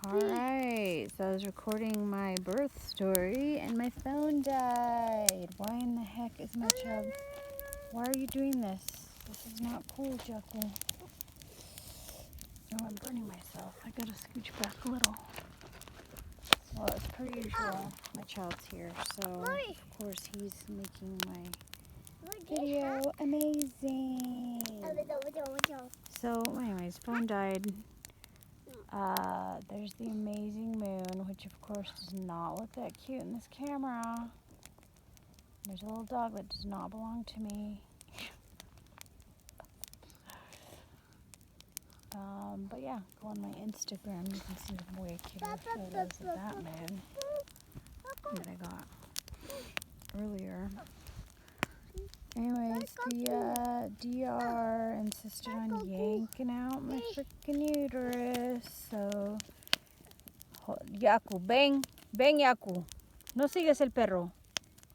Alright, so I was recording my birth story and my phone died. Why in the heck is my child... Why are you doing this? This is not cool, Jekyll. Oh, I'm burning myself. I gotta scooch back a little. Well, as per usual, my child's here, so of course he's making my video amazing. So anyways, phone died. There's the amazing moon, which of course does not look that cute in this camera. There's a little dog that does not belong to me. But yeah, go on my Instagram, you can see some way cuter photos of that moon that I got earlier. Anyways, the DR insisted on yanking out my freaking uterus, so... Yaku, ven, Yaku. No sigues el perro.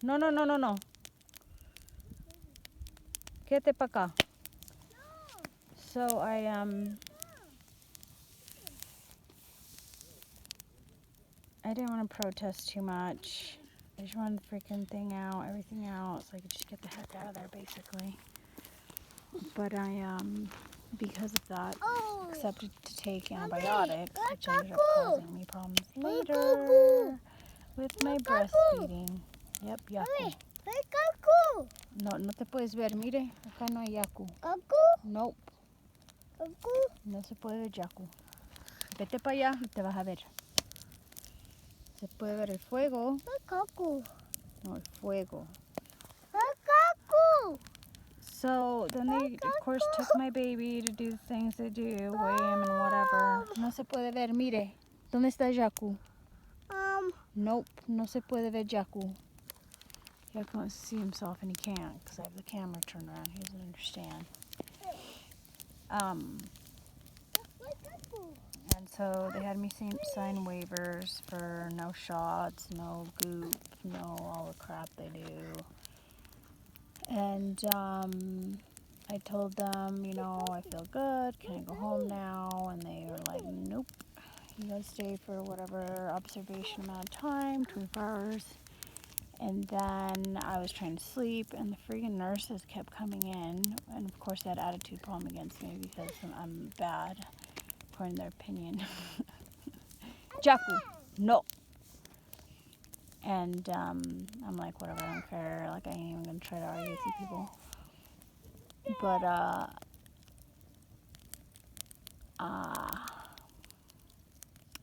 No. Quédate pa' acá. So I didn't want to protest too much. I just wanted the freaking thing out, everything out, so I could just get the heck out of there, basically. But I, because of that, accepted to take antibiotics, which ended up causing me problems later with my breastfeeding. Yep, Yaku. No te puedes ver, mire, acá no hay Yaku. Nope. No se puede ver Yaku. Vete para allá y te vas a ver. Se puede ver el fuego. No, el fuego. So then they, of course, took my baby to do the things they do, weigh him and whatever. No se puede ver, mire. ¿Dónde está Yaku? Nope, no se puede ver Yaku. Yaku wants to see himself and he can't because I have the camera turned around. He doesn't understand. And so they had me sign waivers for no shots, no goop, no all the crap they do. And I told them, you know, I feel good, can I go home now? And they were like, nope, you gotta stay for whatever observation amount of time, 24 hours. And then I was trying to sleep, and the freaking nurses kept coming in. And of course, they had attitude problem against me because I'm bad, according to their opinion. Jaku, no. And I'm like, whatever, I don't care. Like, I ain't even gonna try to argue with you people. But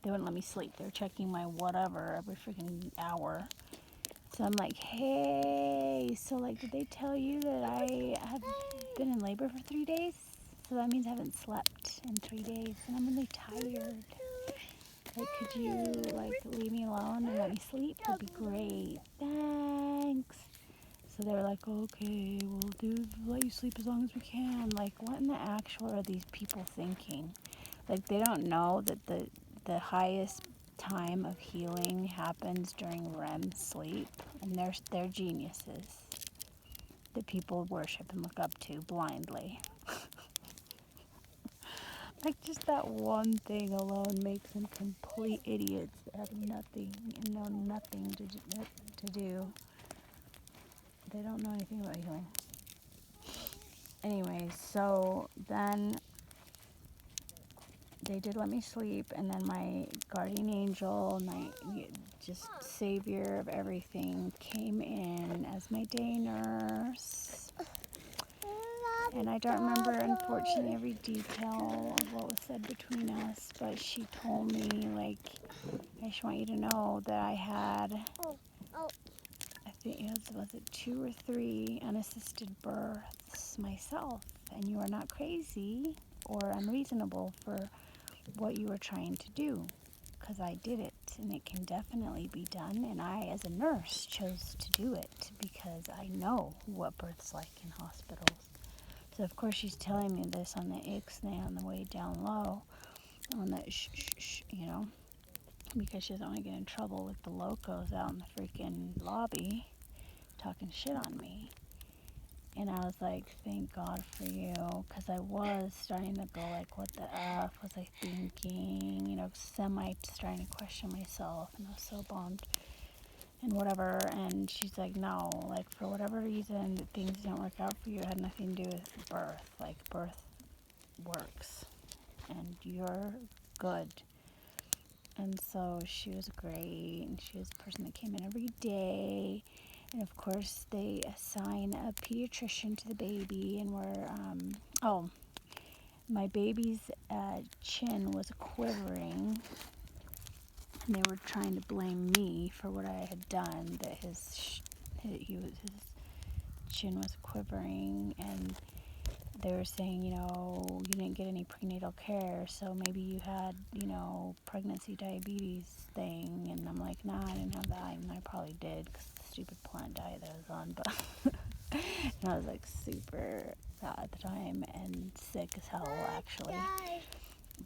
they wouldn't let me sleep. They were checking my whatever every freaking hour. So I'm like, hey, so like, did they tell you that I have been in labor for 3 days? So that means I haven't slept in 3 days, and I'm really tired. Like, could you, like, leave me alone and let me sleep? That'd be great. Thanks. So they were like, okay, we'll let you sleep as long as we can. Like, what in the actual are these people thinking? Like, they don't know that the highest time of healing happens during REM sleep, and they're geniuses that people worship and look up to blindly. Like, just that one thing alone makes them complete idiots that have nothing and know nothing to do. They don't know anything about healing. Anyways, so then they did let me sleep, and then my guardian angel, my just savior of everything, came in as my day nurse. And I don't remember, unfortunately, every detail of what was said between us, but she told me, like, I just want you to know that I had, I think was it 2 or 3 unassisted births myself, and you are not crazy or unreasonable for what you were trying to do, because I did it, and it can definitely be done, and I, as a nurse, chose to do it because I know what birth's like in hospitals. So, of course, she's telling me this on the ixnay on the way down low, on the you know, because she doesn't want to get in trouble with the locals out in the freaking lobby talking shit on me. And I was like, thank God for you, because I was starting to go like, what the F was I thinking, you know, semi starting to question myself, and I was so bummed and whatever. And she's like, no, like for whatever reason things didn't work out for you, it had nothing to do with birth. Like birth works and you're good. And so she was great, and she was a person that came in every day. And of course, they assign a pediatrician to the baby, and my baby's chin was quivering, and they were trying to blame me for what I had done, that his chin was quivering, and they were saying, you know, you didn't get any prenatal care, so maybe you had, you know, pregnancy diabetes thing. And I'm like, nah, I didn't have that. And I probably did, because the stupid plant diet that I was on. But and I was like super fat at the time and sick as hell, actually.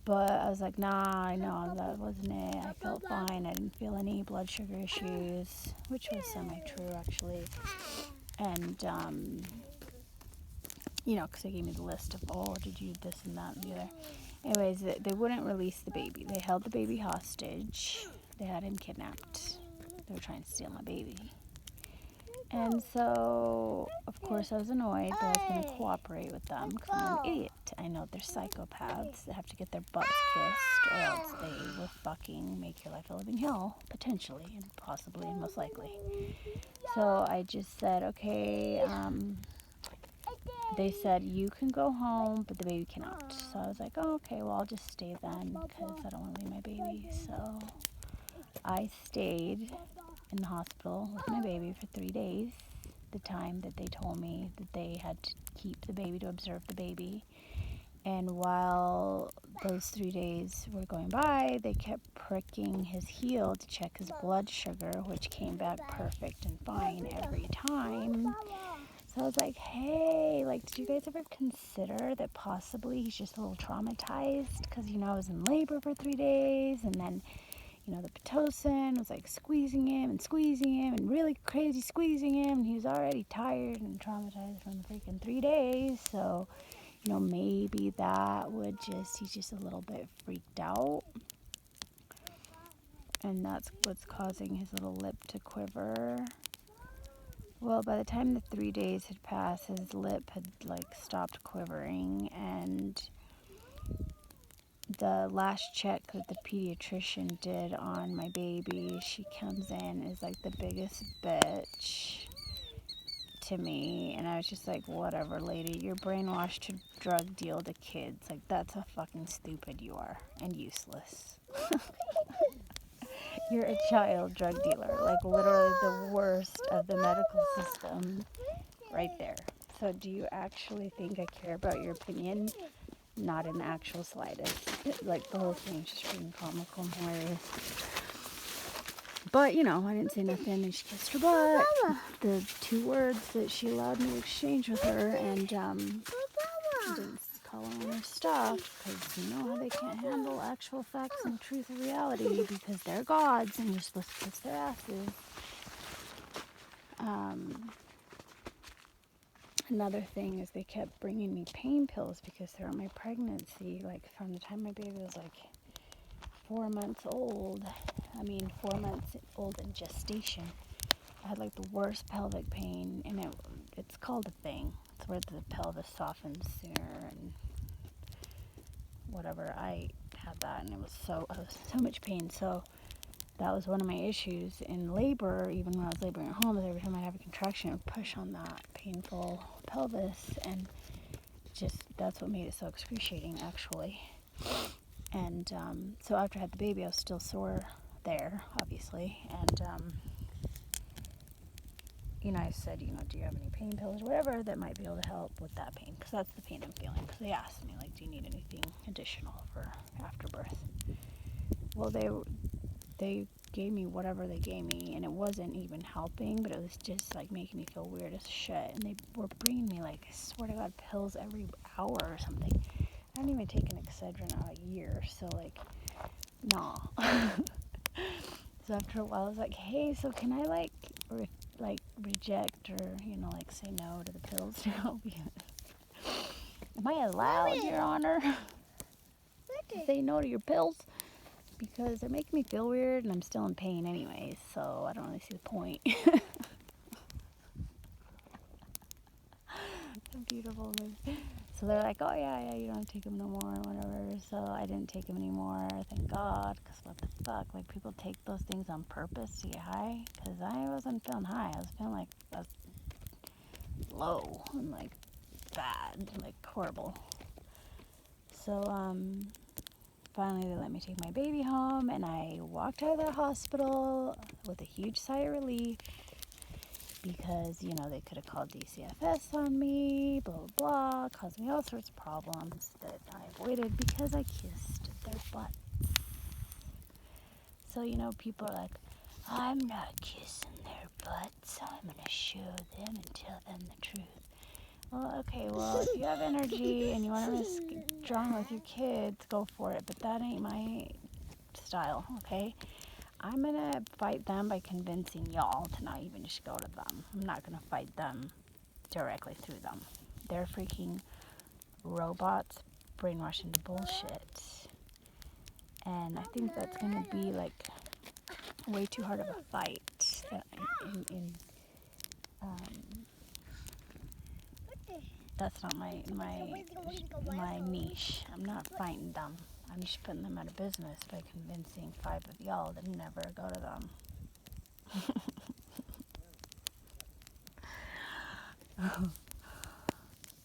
But I was like, nah, I know that wasn't it. I felt fine. I didn't feel any blood sugar issues, which was semi-true, actually. And you know, because they gave me the list of, oh, did you this and that and the other. Anyways, they wouldn't release the baby. They held the baby hostage. They had him kidnapped. They were trying to steal my baby. And so, of course, I was annoyed, but I was going to cooperate with them because I'm an idiot. I know they're psychopaths that have to get their butts kissed, or else they will fucking make your life a living hell, potentially, and possibly, and most likely. So I just said, okay, they said, you can go home, but the baby cannot. So I was like, oh, okay, well, I'll just stay then, because I don't want to leave my baby. So I stayed in the hospital with my baby for 3 days, the time that they told me that they had to keep the baby to observe the baby. And while those 3 days were going by, they kept pricking his heel to check his blood sugar, which came back perfect and fine every time. So I was like, hey, like, did you guys ever consider that possibly he's just a little traumatized? Because, you know, I was in labor for 3 days, and then, you know, the Pitocin was like squeezing him and really crazy squeezing him, and he was already tired and traumatized from the freaking 3 days. So, you know, maybe that would he's just a little bit freaked out. And that's what's causing his little lip to quiver. Well, by the time the 3 days had passed, his lip had like stopped quivering, and the last check that the pediatrician did on my baby, she comes in is like the biggest bitch to me, and I was just like, whatever, lady, you're brainwashed to drug deal to kids. Like, that's how fucking stupid you are, and useless. You're a child drug dealer, like literally the worst of the medical system right there. So do you actually think I care about your opinion? Not in the actual slightest. Like, the whole thing's just freaking comical and hilarious. But, you know, I didn't say nothing, and she kissed her butt. The 2 words that she allowed me to exchange with her, and didn't call her on her stuff, because you know how they can't handle actual facts and truth of reality, because they're gods and you're supposed to kiss their asses. Another thing is they kept bringing me pain pills because throughout my pregnancy, like from the time my baby was like 4 months old, 4 months old in gestation, I had like the worst pelvic pain, and it's called a thing. It's where the pelvis softens sooner and whatever. I had that, and I was so much pain. So that was one of my issues in labor. Even when I was laboring at home, every time I have a contraction, I would push on that painful pelvis, and just that's what made it so excruciating, actually. And so after I had the baby, I was still sore there, obviously, and you know, I said, you know, do you have any pain pills or whatever that might be able to help with that pain? Because that's the pain I'm feeling. Because they asked me, like, do you need anything additional for after birth? Well, they gave me whatever they gave me, and it wasn't even helping, but it was just like making me feel weird as shit. And they were bringing me, like, I swear to God, pills every hour or something. I haven't even taken Excedrin in a year, so like, nah. So after a while, I was like, hey, so can I like like reject or, you know, like say no to the pills now. Am I allowed, Your Honor, to say no to your pills? Because they're making me feel weird and I'm still in pain anyways, so I don't really see the point. So beautiful. So they're like, oh yeah, you don't have to take them no more, whatever. So I didn't take them anymore, thank God, because what the fuck? Like, people take those things on purpose to get high? Because I wasn't feeling high. I was feeling like low and like bad, like horrible. So finally they let me take my baby home, and I walked out of the hospital with a huge sigh of relief, because, you know, they could have called DCFS on me, blah, blah, blah, caused me all sorts of problems that I avoided because I kissed their butts. So, you know, people are like, I'm not kissing their butts, I'm going to show them and tell them the truth. Well, okay, well, if you have energy and you want to risk drama with your kids, go for it, but that ain't my style, okay? I'm going to fight them by convincing y'all to not even just go to them. I'm not going to fight them directly through them. They're freaking robots brainwashed into bullshit. And I think that's going to be like way too hard of a fight that's not my niche. I'm not fighting them. I'm just putting them out of business by convincing 5 of y'all to never go to them.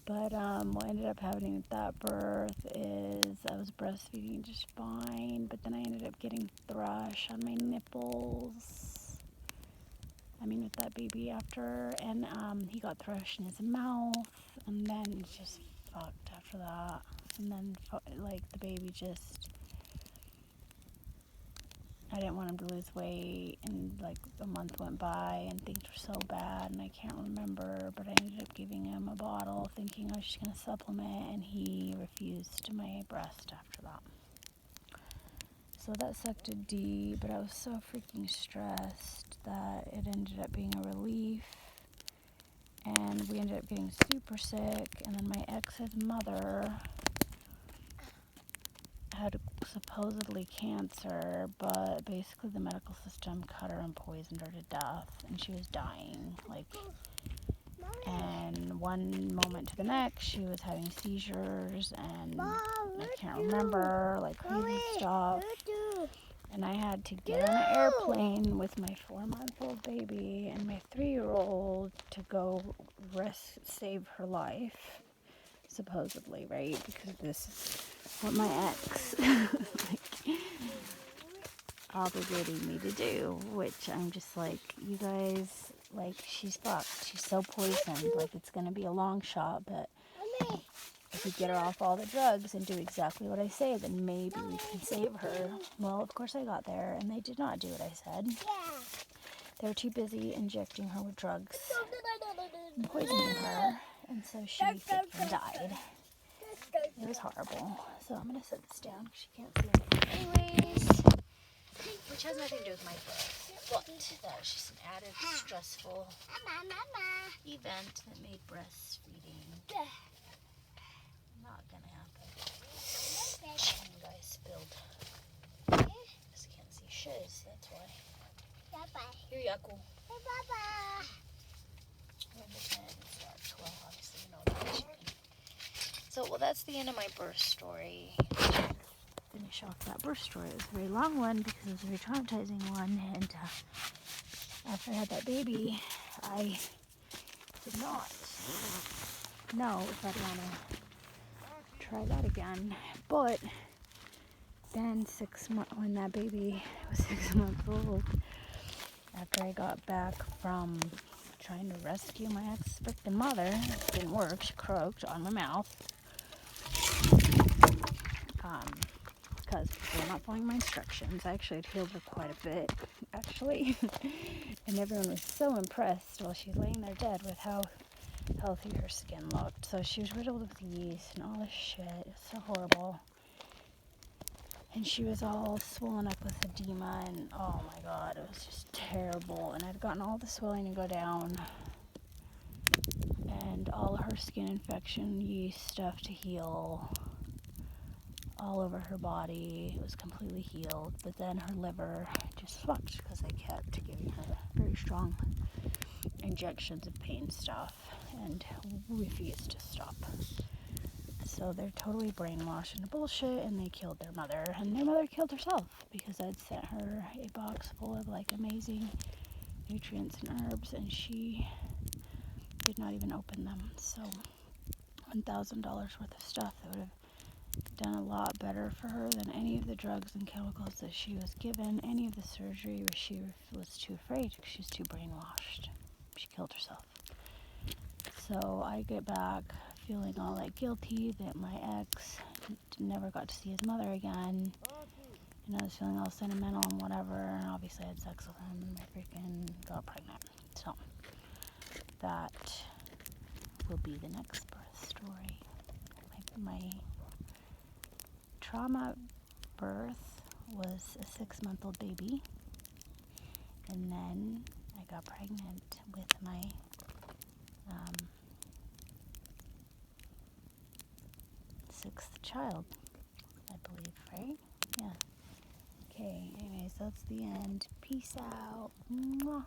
But what ended up happening at that birth is I was breastfeeding just fine, but then I ended up getting thrush on my nipples. I mean, with that baby after, and he got thrush in his mouth, and then it just fucked after that. And then, like, the baby just, I didn't want him to lose weight, and like a month went by and things were so bad and I can't remember, but I ended up giving him a bottle thinking I was just going to supplement, and he refused my breast after that. So that sucked a D, but I was so freaking stressed that it ended up being a relief, and we ended up getting super sick, and then my ex's mother had supposedly cancer, but basically the medical system cut her and poisoned her to death, and she was dying, like, and one moment to the next she was having seizures and I can't remember, like, crazy stuff, and I had to get on an airplane with my 4-month-old baby and my 3-year-old to go save her life, supposedly, right? Because this is what my ex obligated me to do, which I'm just like, you guys, like, she's fucked. She's so poisoned. Like, it's gonna be a long shot, but if we get her off all the drugs and do exactly what I say, then maybe we can save her. Well, of course I got there, and they did not do what I said. They were too busy injecting her with drugs and poisoning her, and so she freaking died. It was horrible. So I'm going to set this down because she can't see anything anyways. Which has nothing to do with my birth. But that was just an added stressful event that made breastfeeding not going to happen. Chin guy spilled. Because I can't see shiz, that's why. Here, Yaku. Well, obviously, you know that. So, well, that's the end of my birth story. Finish off that birth story. It was a very long one because it was a very traumatizing one, and after I had that baby, I did not know if I'd want to try that again. But then when that baby was 6 months old, after I got back from trying to rescue my ex-victim mother, it didn't work. She croaked on my mouth. Because people were not following my instructions. I actually had healed her quite a bit, actually. And everyone was so impressed while she was laying there dead with how healthy her skin looked. So she was riddled with yeast and all this shit. It was so horrible. And she was all swollen up with edema, and oh my god, it was just terrible. And I'd gotten all the swelling to go down, and all her skin infection, yeast stuff to heal all over her body. It was completely healed, but then her liver just fucked because I kept giving her very strong injections of pain stuff and refused to stop. So they're totally brainwashed into bullshit, and they killed their mother, and their mother killed herself because I'd sent her a box full of like amazing nutrients and herbs, and she did not even open them. So $1,000 worth of stuff that would have done a lot better for her than any of the drugs and chemicals that she was given, any of the surgery where she was too afraid because she's too brainwashed. She killed herself. So I get back feeling all like guilty that my ex never got to see his mother again. And I was feeling all sentimental and whatever, and obviously I had sex with him and I freaking got pregnant. So that will be the next birth story. My trauma birth was a 6-month-old baby, and then I got pregnant with my sixth child, I believe, right? Yeah. Okay, anyways, that's the end. Peace out. Mwah.